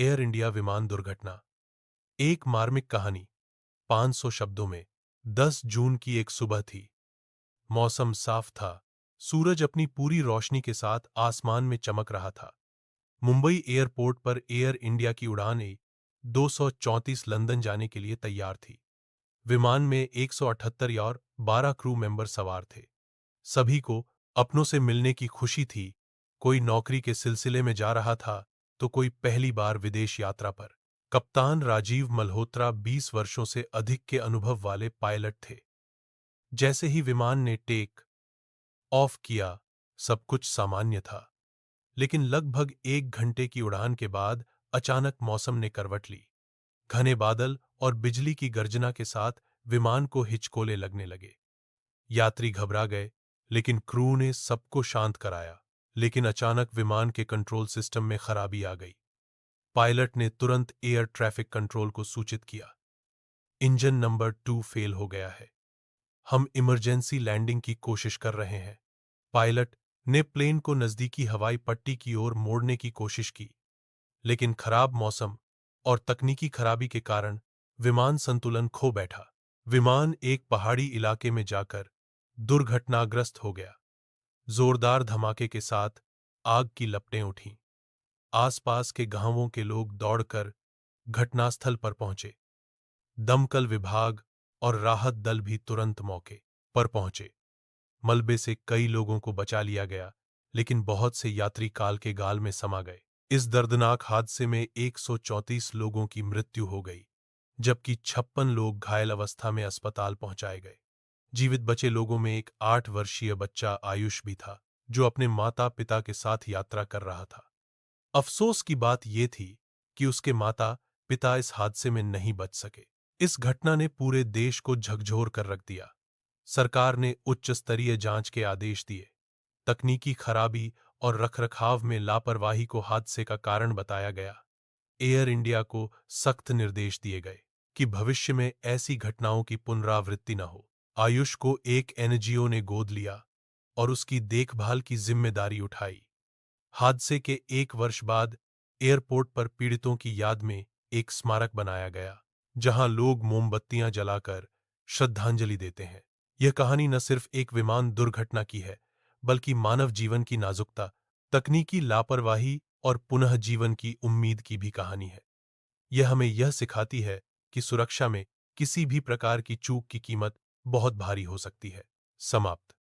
Air India विमान दुर्घटना। एक मार्मिक कहानी। 500 शब्दों में। 10 जून की एक सुबह थी। मौसम साफ था। सूरज अपनी पूरी रोशनी के साथ आसमान में चमक रहा था। मुंबई एयरपोर्ट पर एयर इंडिया की उड़ान ए 234 लंदन जाने के लिए तैयार थी। विमान में 178 और 12 क्रू मेंबर सवार थे। सभी को अपनों से मिलने की खुशी थी। कोई नौकरी के सिलसिले में जा रहा था तो कोई पहली बार विदेश यात्रा पर। कप्तान राजीव मल्होत्रा 20 वर्षों से अधिक के अनुभव वाले पायलट थे। जैसे ही विमान ने टेक ऑफ किया, सब कुछ सामान्य था। लेकिन लगभग 1 घंटे की उड़ान के बाद अचानक मौसम ने करवट ली। घने बादल और बिजली की गर्जना के साथ विमान को हिचकोले लगने लगे। यात्री घबरा गए, लेकिन क्रू ने सबको शांत कराया। लेकिन अचानक विमान के कंट्रोल सिस्टम में खराबी आ गई। पायलट ने तुरंत एयर ट्रैफिक कंट्रोल को सूचित किया। इंजन नंबर 2 फेल हो गया है। हम इमरजेंसी लैंडिंग की कोशिश कर रहे हैं। पायलट ने प्लेन को नजदीकी हवाई पट्टी की ओर मोड़ने की कोशिश की, लेकिन खराब मौसम और तकनीकी खराबी के कारण विमान संतुलन खो बैठा। विमान एक पहाड़ी इलाके में जाकर दुर्घटनाग्रस्त हो गया। जोरदार धमाके के साथ आग की लपटें उठीं। आसपास के गांवों के लोग दौड़कर घटनास्थल पर पहुंचे। दमकल विभाग और राहत दल भी तुरंत मौके पर पहुंचे। मलबे से कई लोगों को बचा लिया गया, लेकिन बहुत से यात्री काल के गाल में समा गए। इस दर्दनाक हादसे में 134 लोगों की मृत्यु हो गई, जबकि 56 लोग घायल अवस्था में अस्पताल पहुंचाए गए। जीवित बचे लोगों में एक 8 वर्षीय बच्चा आयुष भी था, जो अपने माता पिता के साथ यात्रा कर रहा था। अफसोस की बात यह थी कि उसके माता पिता इस हादसे में नहीं बच सके। इस घटना ने पूरे देश को झकझोर कर रख दिया। सरकार ने उच्च स्तरीय जांच के आदेश दिए। तकनीकी खराबी और रखरखाव में लापरवाही को हादसे का कारण बताया गया। एयर इंडिया को सख्त निर्देश दिए गए कि भविष्य में ऐसी घटनाओं की पुनरावृत्ति न हो। आयुष को एक एनजीओ ने गोद लिया और उसकी देखभाल की जिम्मेदारी उठाई। हादसे के 1 वर्ष बाद एयरपोर्ट पर पीड़ितों की याद में एक स्मारक बनाया गया, जहां लोग मोमबत्तियां जलाकर श्रद्धांजलि देते हैं। यह कहानी न सिर्फ एक विमान दुर्घटना की है, बल्कि मानव जीवन की नाजुकता, तकनीकी लापरवाही और पुनः जीवन की उम्मीद की भी कहानी है। यह हमें यह सिखाती है कि सुरक्षा में किसी भी प्रकार की चूक की कीमत बहुत भारी हो सकती है। समाप्त।